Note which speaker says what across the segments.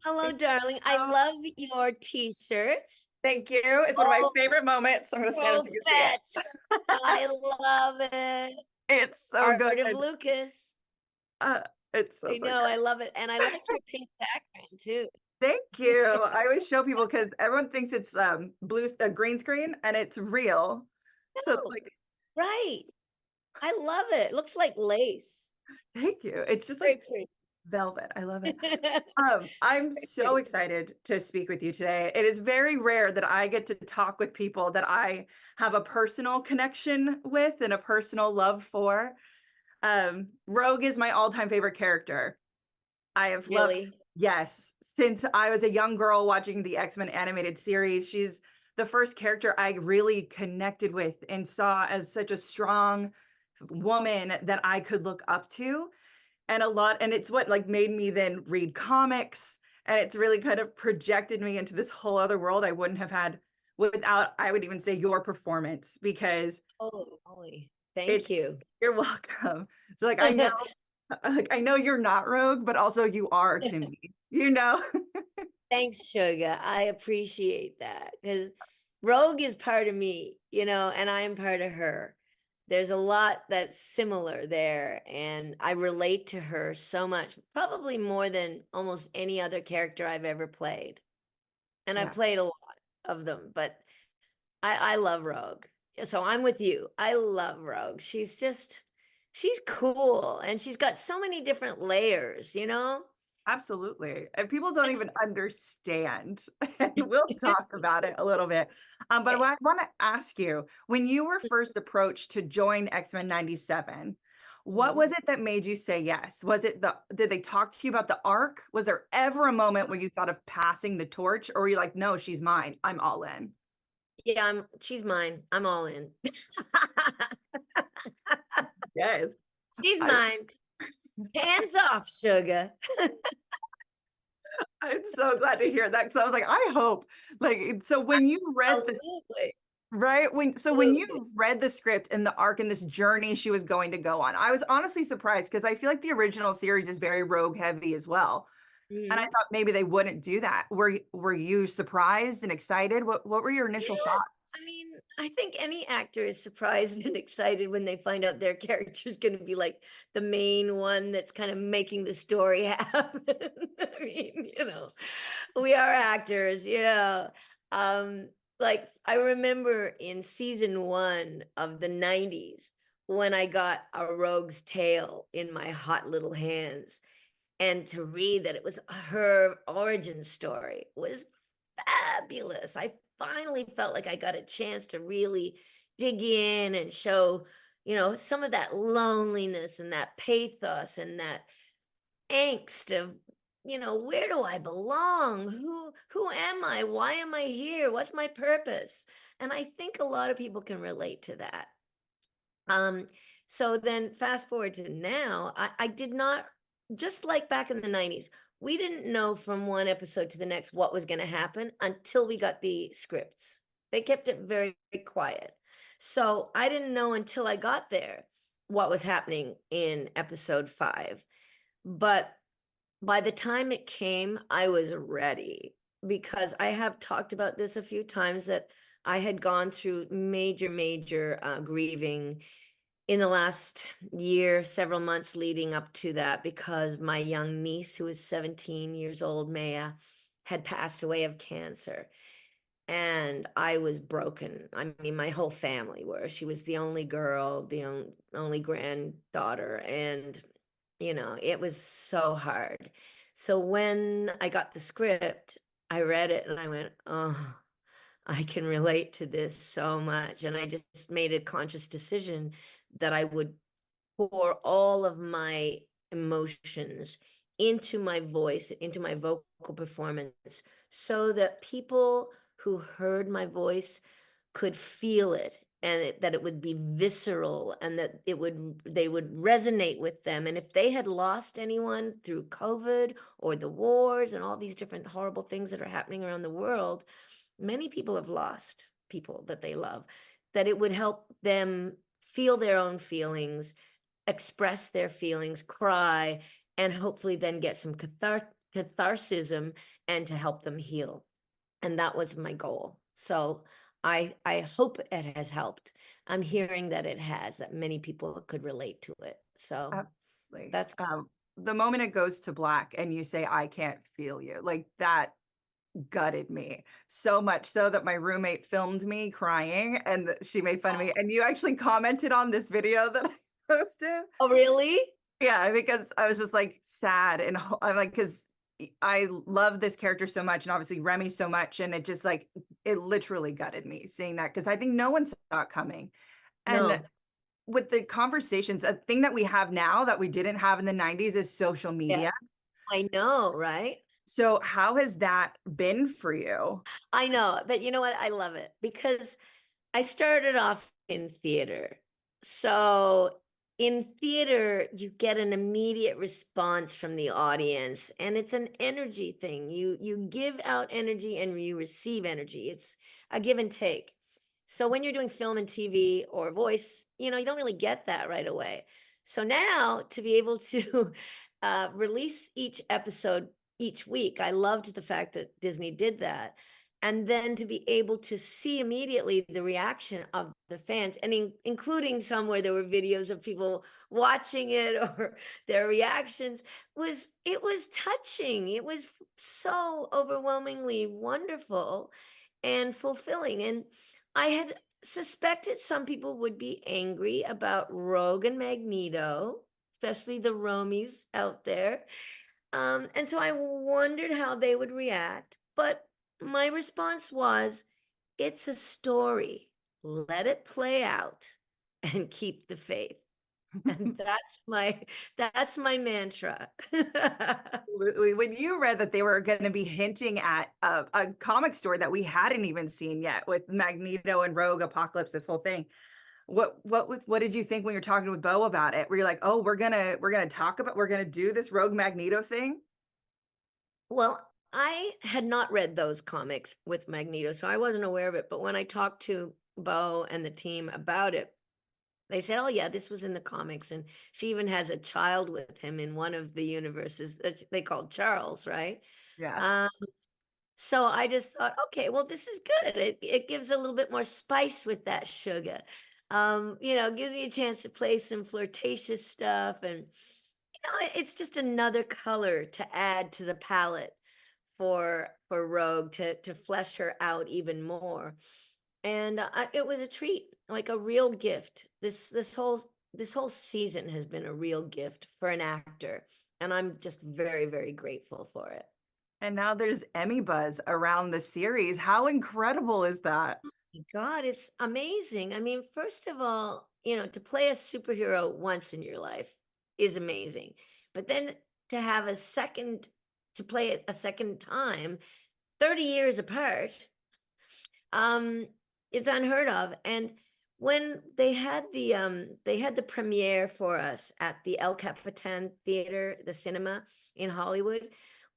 Speaker 1: Hello, darling. I love your t-shirt.
Speaker 2: Thank you. It's one of my
Speaker 1: Oh,
Speaker 2: favorite moments. I'm going to stand
Speaker 1: so
Speaker 2: so you can see
Speaker 1: fetch.
Speaker 2: it.
Speaker 1: I love it.
Speaker 2: It's so
Speaker 1: Art
Speaker 2: good.
Speaker 1: of Lucas.
Speaker 2: Uh, it's so,
Speaker 1: I
Speaker 2: so
Speaker 1: know,
Speaker 2: good.
Speaker 1: I love it. And I like your pink background too.
Speaker 2: Thank you. I always show people because everyone thinks it's green screen and it's real. So it's
Speaker 1: No,
Speaker 2: like,
Speaker 1: right. I love it. It looks like lace.
Speaker 2: thank you. It's just
Speaker 1: Very
Speaker 2: like
Speaker 1: pretty.
Speaker 2: velvet. I love it. I'm
Speaker 1: Very
Speaker 2: so
Speaker 1: pretty.
Speaker 2: excited to speak with you today. It is very rare that I get to talk with people that I have a personal connection with and a personal love for. Rogue is my all-time favorite character. I have loved,
Speaker 1: Really?
Speaker 2: yes, since I was a young girl watching the X-Men animated series. She's the first character I really connected with and saw as such a strong woman that I could look up to. And it's what like made me then read comics. And it's really kind of projected me into this whole other world I wouldn't have had without, I would even say, your performance, because
Speaker 1: Holy moly. Thank
Speaker 2: it's,
Speaker 1: you.
Speaker 2: you're welcome. So like I know you're not Rogue, but also you are to me, you know?
Speaker 1: Thanks, Sugar. I appreciate that because Rogue is part of me, and I am part of her. There's a lot that's similar there, and I relate to her so much, probably more than almost any other character I've ever played. And I've
Speaker 2: Yeah,
Speaker 1: played a lot of them, but I love Rogue. So I'm with you. I love Rogue. She's cool, and she's got so many different layers.
Speaker 2: absolutely. And people don't
Speaker 1: And
Speaker 2: even understand. And we'll talk about it a little bit. But
Speaker 1: okay.
Speaker 2: I want to ask you, when you were first approached to join X-Men 97, what
Speaker 1: Mhm.
Speaker 2: was it that made you say yes? Did they talk to you about the arc? Was there ever a moment where you thought of passing the torch, or were you like, no, she's mine, I'm all in?
Speaker 1: Yeah, she's mine. I'm all in.
Speaker 2: Yes.
Speaker 1: She's
Speaker 2: I
Speaker 1: mine. Hands off, sugar.
Speaker 2: I'm so glad to hear that because I was like, I hope. So when you read this,
Speaker 1: Absolutely.
Speaker 2: right? When you
Speaker 1: Absolutely.
Speaker 2: read the script and the arc and this journey she was going to go on, I was honestly surprised because I feel like the original series is very rogue heavy as well. And I
Speaker 1: Mhm.
Speaker 2: thought maybe they wouldn't do that. Were you surprised and excited? What were your initial
Speaker 1: Yeah.
Speaker 2: thoughts?
Speaker 1: I mean, I think any actor is surprised and excited when they find out their character is going to be like the main one that's kind of making the story happen. I mean, we are actors. Um, like I remember in season 1 of the 90s when I got a rogue's tale in my hot little hands and to read that it was her origin story was fabulous. I finally felt like I got a chance to really dig in and show, some of that loneliness and that pathos and that angst of, where do I belong? Who am I? Why am I here? What's my purpose? And I think a lot of people can relate to that. Um, so then fast forward to now, I did not, just like back in the 90s, we didn't know from one episode to the next what was going to happen until we got the scripts. They kept it very, very quiet. So I didn't know until I got there what was happening in episode 5. But by the time it came, I was ready because I have talked about this a few times that I had gone through major, major grieving in the last year, several months leading up to that, because my young niece, who was 17 years old, Maya, had passed away of cancer. And I was broken. I mean, my whole family were. She was the only girl, the only granddaughter. And, it was so hard. So when I got the script, I read it and I went, oh, I can relate to this so much. And I just made a conscious decision that I would pour all of my emotions into my voice, into my vocal performance, so that people who heard my voice could feel it and that it would be visceral and that they would resonate with them. And if they had lost anyone through COVID or the wars and all these different horrible things that are happening around the world, many people have lost people that they love, that it would help them feel their own feelings, express their feelings, cry, and hopefully then get some catharsism and to help them heal. And that was my goal. So I hope it has helped. I'm hearing that it has, that many people could relate to it. So
Speaker 2: Absolutely.
Speaker 1: that's
Speaker 2: The moment it goes to black and you say, I can't feel you, like that gutted me so much so that my roommate filmed me crying and she made fun of me. And you actually commented on this video that I posted.
Speaker 1: oh, really?
Speaker 2: Yeah, because I was just like sad and I'm like, because I love this character so much and obviously Remy so much. And it just like, it literally gutted me seeing that because I think no one saw it coming. And
Speaker 1: No.
Speaker 2: with the conversations, a thing that we have now that we didn't have in the 90s is social
Speaker 1: Yeah,
Speaker 2: media.
Speaker 1: I know, right?
Speaker 2: So how has that been for you?
Speaker 1: I know, but you know what? I love it because I started off in theater. So in theater, you get an immediate response from the audience, and it's an energy thing. You give out energy and you receive energy. It's a give and take. So when you're doing film and TV or voice, you don't really get that right away. So now to be able to release each episode each week, I loved the fact that Disney did that, and then to be able to see immediately the reaction of the fans, and including some where there were videos of people watching it or their reactions, was touching. It was so overwhelmingly wonderful and fulfilling. And I had suspected some people would be angry about Rogue and Magneto, especially the Romies out there, and so I wondered how they would react, but my response was, it's a story. Let it play out and keep the faith. And that's my mantra.
Speaker 2: Absolutely. When you read that they were going to be hinting at a comic story that we hadn't even seen yet with Magneto and Rogue Apocalypse, this whole thing, what did you think when you're talking with Bo about it? Were you like, oh, we're gonna do this Rogue Magneto thing?
Speaker 1: Well, I had not read those comics with Magneto, so I wasn't aware of it. But when I talked to Bo and the team about it, they said, "Oh yeah, this was in the comics," and she even has a child with him in one of the universes that they called Charles, right?
Speaker 2: Yeah.
Speaker 1: Um, so I just thought, okay, well, this is good. It gives a little bit more spice with that sugar. Gives me a chance to play some flirtatious stuff, and it's just another color to add to the palette for Rogue to flesh her out even more. And it was a treat, like a real gift. This whole season has been a real gift for an actor, and I'm just very, very grateful for it.
Speaker 2: And now there's Emmy buzz around the series. How incredible is that?
Speaker 1: My God, it's amazing. I mean, first of all, to play a superhero once in your life is amazing. But then to have to play it a second time, 30 years apart, um, it's unheard of. And when they had the premiere for us at the El Capitan Theater, the cinema in Hollywood.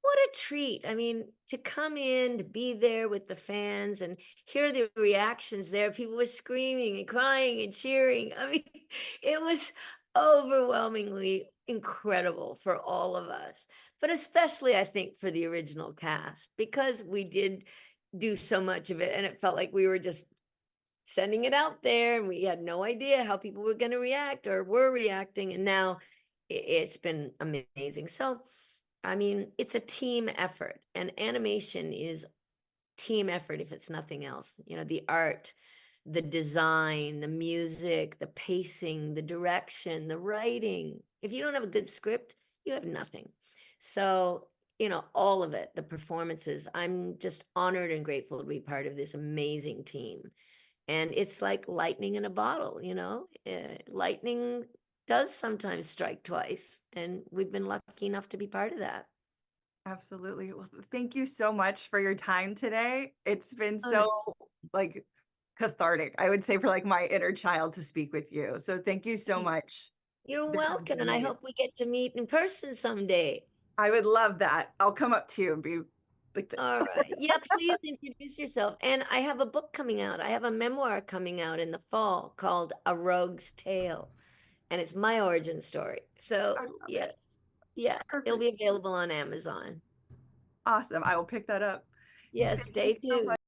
Speaker 1: What a treat. I mean, to come in, to be there with the fans and hear the reactions there. People were screaming and crying and cheering. I mean, it was overwhelmingly incredible for all of us, but especially I think for the original cast because we did do so much of it and it felt like we were just sending it out there and we had no idea how people were going to react or were reacting, and now it's been amazing. So I mean, it's a team effort, and animation is team effort if it's nothing else. The art, the design, the music, the pacing, the direction, the writing. If you don't have a good script, you have nothing. So, all of it, the performances, I'm just honored and grateful to be part of this amazing team. And it's like lightning in a bottle. Lightning does sometimes strike twice, and we've been lucky enough to be part of that.
Speaker 2: Absolutely. Well, thank you so much for your time today. It's been
Speaker 1: Oh, no.
Speaker 2: so like cathartic, I would say, for like my inner child to speak with you. So thank you so much.
Speaker 1: You're
Speaker 2: This has
Speaker 1: welcome,
Speaker 2: been
Speaker 1: and I
Speaker 2: amazing.
Speaker 1: hope we get to meet in person someday.
Speaker 2: I would love that. I'll come up to you and be like this.
Speaker 1: All right. Yeah, please introduce yourself. And I have a book coming out. I have a memoir coming out in the fall called A Rogue's Tale, and it's my origin story. So,
Speaker 2: I love
Speaker 1: yes.
Speaker 2: it.
Speaker 1: Yeah, it'll
Speaker 2: Perfect.
Speaker 1: be available on Amazon.
Speaker 2: Awesome. I will pick that up.
Speaker 1: Yes,
Speaker 2: Thank
Speaker 1: stay
Speaker 2: you so
Speaker 1: tuned.
Speaker 2: much.